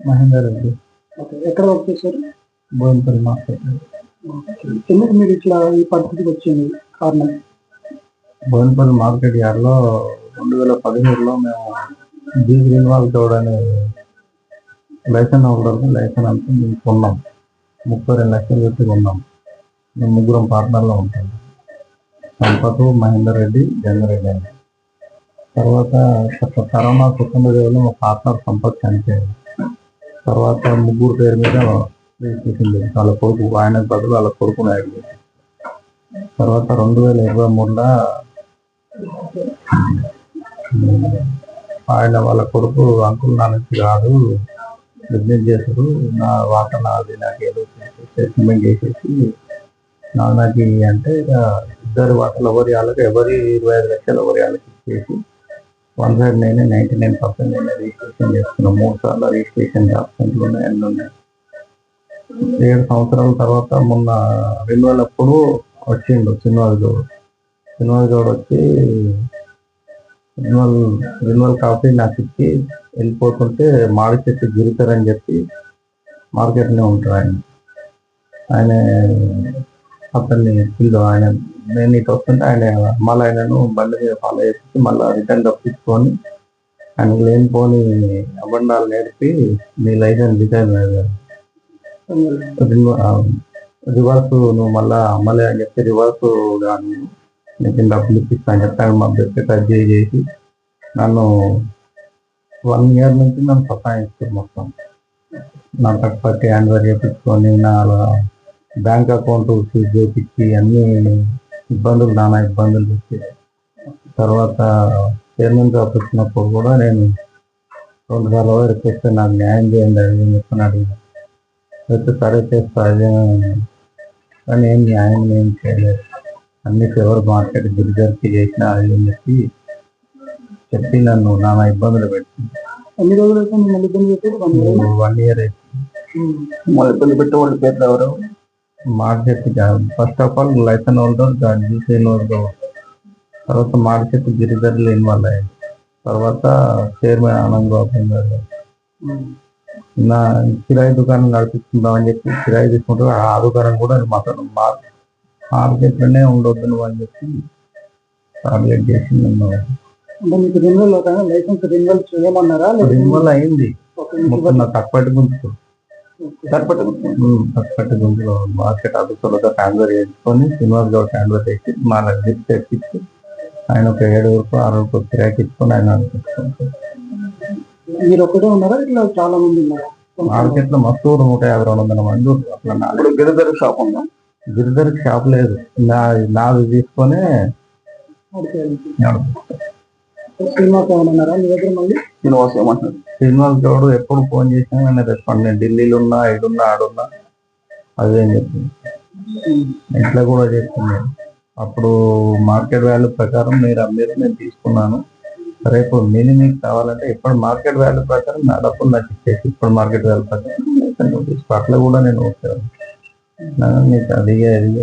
Mahender Reddy. Okay. ఎక్కడ work చేశారు? Boinapalli market. ఎందుకు మీరు ఇట్లా ఈ పరిస్థితికి వచ్చింది కారణం? బోయినపల్లి మార్కెట్ యార్డ్లో 2017లో మేము బీ గ్రీన్వాల్ గౌడ్ అనే లైసెన్స్ హోల్డర్ని లైసెన్స్ అంతా మేము కొన్నాం. 32 లక్షలు పెట్టి కొన్నాం. మేము ముగ్గురం పార్ట్నర్లో ఉంటాం. సంపత్, మహేందర్ రెడ్డి, జంగారెడ్డి అని. తర్వాత కరోనా సెకండ్ వేవ్లో మా పార్ట్నర్ సంపత్ చనిపోయింది. తర్వాత ముగ్గురు పేరు మీద రిజిస్ట్రేషన్ చేసి వాళ్ళ కొడుకు ఆయన బదులు వాళ్ళ కొడుకుని యాడ్ చేసి తర్వాత 2023లో ఆయన వాళ్ళ కొడుకు అంకుల్ నా నుంచి కాదు బిజినెస్ చేశారు, నా వాట నాది, నాకు ఏదో సెటిల్మెంట్ చేసేసి నాకు అంటే ఇక ఇద్దరు వాటలు ఎవరి 25 లక్షలు ఎవరి వాళ్ళకి ఇచ్చేసి 1 సైడ్ నేనే 99% నేనే రిజిస్ట్రేషన్ చేసుకున్నాను. 3 సార్లు రిజిస్ట్రేషన్ డాక్యుమెంట్లు ఉన్నాయి, అన్నీ ఉన్నాయి. 7 సంవత్సరాల తర్వాత మొన్న రెన్యువల్ అప్పుడు వచ్చిండు శ్రీనివాస్ గౌడ్ వచ్చి రెన్యువల్ కాపీ నాకు ఇచ్చి వెళ్ళిపోతుంటే మాడి చెట్టు గిరితారని చెప్పి మార్కెట్నే ఉంటారు ఆయన అతన్ని ఆయన నేను ఇటు వస్తుంటే ఆయన మళ్ళీ ఆయనను బండి మీద ఫాలో చేసి మళ్ళీ రిటర్న్ తప్పించుకొని ఆయన లేనిపోని అబండాలు నేర్పి మీ లైసెన్స్ రివర్స్ నువ్వు మళ్ళీ అని చెప్పి రివర్స్ కానీ నీకు డబ్బులు ఇప్పిస్తాను చెప్పాను. మా బెస్ట్ టచ్ చేసి నన్ను 1 ఇయర్ నుంచి నన్ను సతాయిస్తారు మొత్తం. నా పట్టి హ్యాండ్ఓవర్ చేయించుకొని నా బ్యాంక్ అకౌంట్ సీజ్ చేయించి అన్ని నానా ఇబ్బందులు పెట్టి తర్వాత చైర్మన్ జాబ్ వచ్చినప్పుడు కూడా నేను 2 సార్లు రిక్వెస్ట్ నాకు న్యాయం చేయండి అది చెప్పని అడిగిన అయితే సరే చేస్తా అదే కానీ ఏం న్యాయం ఏం చేయలేదు. అన్ని ఫేవర్ మార్కెట్ గిరిజర్కి చేసిన అది అని చెప్పి నన్ను నానా ఇబ్బందులు పెట్టింది. ఎన్ని రోజులు అయితే మిమ్మల్ని ఇబ్బంది పెట్టి 1 ఇయర్ అయితే మళ్ళీ ఇబ్బంది పెట్టే వాళ్ళు పేర్లు ఎవరు? Market first of all licence holder తర్వాత మార్కెట్ గిరిజర్ లేని వాళ్ళ తర్వాత చైర్మన్ ఆనంద్ బాబు నా కిరాయి దుకాణం నడిపిస్తుందామని చెప్పి కిరాయి తీసుకుంటే ఆ దుకాణం కూడా మాత్రం మార్కెట్లోనే ఉండొద్దు నువ్వు అని చెప్పి టార్గెట్ చేసి నన్ను మీకు రెన్యువల్ లైసెన్స్ రెన్యువల్ చేయమన్నారా? రెన్యువల్ అయింది మొత్తం నా తక్కువటి గుంజులో మార్కెట్ ఆఫీసర్లతో హ్యాండ్ఓవర్ చేసుకొని శ్రీనివాస్ గౌడ్ హ్యాండ్ఓవర్ చేసి మా గిఫ్ట్ తెప్పించి ఆయన ఒక 7 వరకు 6 వరకు కిరాయికి ఇచ్చుకొని ఆయన అనిపించుకుంటారు. మీరు ఒక్కటే ఉన్నారా ఇట్లా చాలా మంది ఉన్నారా? మార్కెట్ లో మస్తు 150-200 మంది అట్లా. గిరిధర్ షాప్ ఉందా? గిరిధర్ షాప్ లేదు, నాది తీసుకొని శ్రీనివాస్ గౌడ్ ఎప్పుడు ఫోన్ చేసినా నేను రెస్పాండ్. నేను ఢిల్లీలో ఉన్నా, ఇడున్నా, ఆడున్నా అదే అని చెప్పింది. ఇంట్లో కూడా చెప్పింది అప్పుడు మార్కెట్ వాల్యూ ప్రకారం మీరు అమ్మేది నేను తీసుకున్నాను. రేపు మీకు కావాలంటే ఇప్పుడు మార్కెట్ వాల్యూ ప్రకారం నా డబ్బులు నాకు ఇచ్చేసి ఇప్పుడు మార్కెట్ వాల్యూ ప్రకారం తీసుకో అట్లా కూడా నేను వచ్చాను. నీకు అది ఏది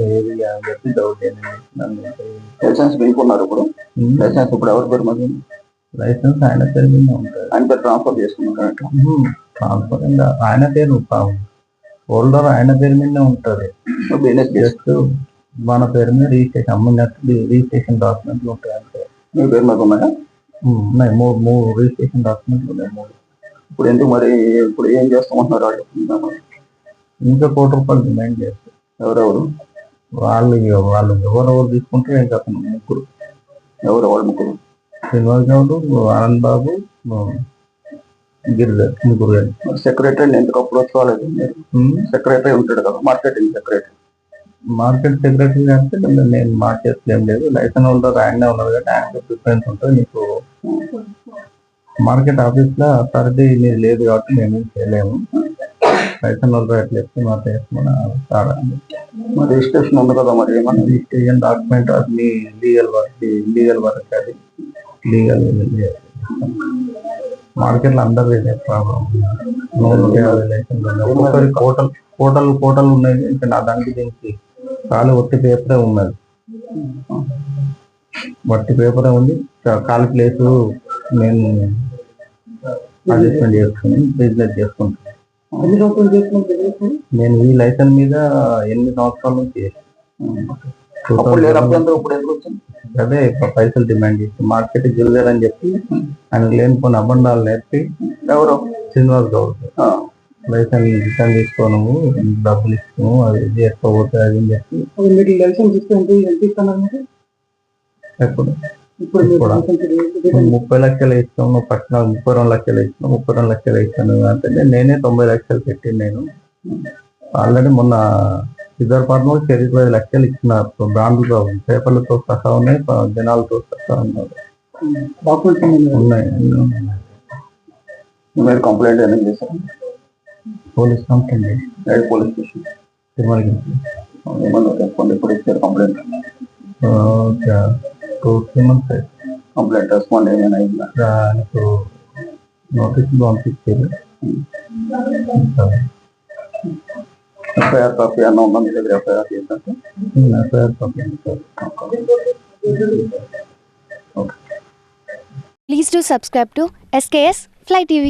అని చెప్పి డౌట్ లైసెన్స్ మీకున్నారు ఇప్పుడు? లైసెన్స్ ఇప్పుడు ఎవరి పేరు మీద? లైసెన్స్ ఆయన పేరు మీద ఉంటుంది. ఆయన పేరు ట్రాన్స్ఫర్ చేసుకున్నారు. ట్రాన్స్ఫర్ ఆయన పేరు హోల్డర్ ఆయన పేరు మీదనే ఉంటుంది. జస్ట్ మన పేరు మీద రిజిస్ట్రేషన్ అమ్మినట్టు రిజిస్ట్రేషన్ డాక్యుమెంట్లు ఉంటాయి అంటే. మీ పేరు మీద ఉన్నాయా? ఉన్నాయి, 3 రిజిస్ట్రేషన్ డాక్యుమెంట్లు ఉన్నాయి. 3. ఇప్పుడు ఎందుకు మరి ఇప్పుడు ఏం చేస్తామంటున్నారు వాళ్ళు? ఇంకా ₹1 డిమాండ్ చేస్తారు. ఎవరెవరు వాళ్ళు ఎవరెవరు తీసుకుంటారు ఇంకా అతను ముగ్గురు. ఎవరెవరు ముగ్గురు? శ్రీనివాస్ గౌడ్, ఆనంద్ బాబు, గిరిధర్ ముగ్గురు. సెక్రటరీ ఎందుకు అప్రోచ్ కాలేదు? సెక్రటరీ ఉంటాడు కదా, మార్కెటింగ్ సెక్రటరీ. మార్కెట్ సెక్రటరీ అంటే నేను మార్కెట్ లేదు, లైసెన్స్ హోల్డర్ ఆయనే ఉన్నారు కానీ ఆయనకు ప్రిఫరెన్స్ ఉంటుంది. నీకు మార్కెట్ ఆఫీస్ లో అథారిటీ మీరు లేదు కాబట్టి మేము చేయలేము. లైసెన్స్ హోల్డర్ ఎట్లా చెప్తే మా చేసుకుని రిజిస్ట్రేషన్ ఉంది కదా, మరి ఏమన్నా రిజిస్ట్రేషన్ డాక్యుమెంట్ అది లీగల్ వర్క్ అది లీగల్ మార్కెట్ లో అందరు ఇదే ప్రాబ్లం. ఒక్కొక్కరి కోటలు ఉన్నాయి. ఇంకా నా దానికి దీనికి ఖాళీ ఒట్టి పేపరే ఉన్నది, వట్టి పేపరే ఉంది. ఖాళీ ప్లేసు నేను అడ్జస్ట్మెంట్ చేసుకుని బిజినెస్ చేసుకుంటాను. ఎన్ని సంవత్సరాలు చేస్తున్నావు? నేను ఈ లైసెన్స్ మీద 8 సంవత్సరాల నుంచి చేశాను. అప్పుడు లేనప్పుడు ఎంత ఇప్పుడు ఎందుకు వచ్చింది? అదే పైసలు డిమాండ్ చేసి మార్కెట్ జ్యువెలర్ అని చెప్పి ఆయన లేనిపోయిన అబండాలు నేర్పి ఎవరు? శ్రీనివాస్ గౌడ్ లైసెన్స్ రిటర్న్ తీసుకోను, డబ్బులు ఇస్తాము, అది ఇది చేసుకోపోతే అది అని చెప్పి. మీకు లైసెన్స్ ఇస్తే ఎంత ఇస్తున్నారు మీరు? ఎప్పుడు ఇప్పుడు 30 లక్షలు ఇస్తాం, నువ్వు పట్టిన 32 లక్షలు ఇస్తాను, 32 లక్షలు ఇస్తాను అంటే నేనే 90 లక్షలు పెట్టింది. నేను ఆల్రెడీ మొన్న సిద్ధార్థలో 25 లక్షలు ఇచ్చినారు. బ్రాండ్లతో పేపర్లతో సహా ఉన్నాయి, జనాలతో సహా ఉన్నారు. ఉన్నాయి. మీరు కంప్లైంట్ ఏమైనా చేశారు? పోలీస్ కంప్లైంట్, పోలీస్ స్టేషన్ తిరుమలకి ఏమన్నా రెస్పాండ్ ఎప్పుడు ఇచ్చారు? కంప్లైంట్ 2-3 months అయింది. కంప్లైంట్ రెస్పాండ్ ఏమైనా అయిందా? ఆయనకు నోటీస్ పంపించారు. ఎఫ్ఐఆర్ కాపీ అన్న ఉందా మీ దగ్గర? ఎఫ్ఐఆర్ చేసినట్టు ఎఫ్ఐఆర్ పంపించారు. Please do subscribe to SKS Fly TV.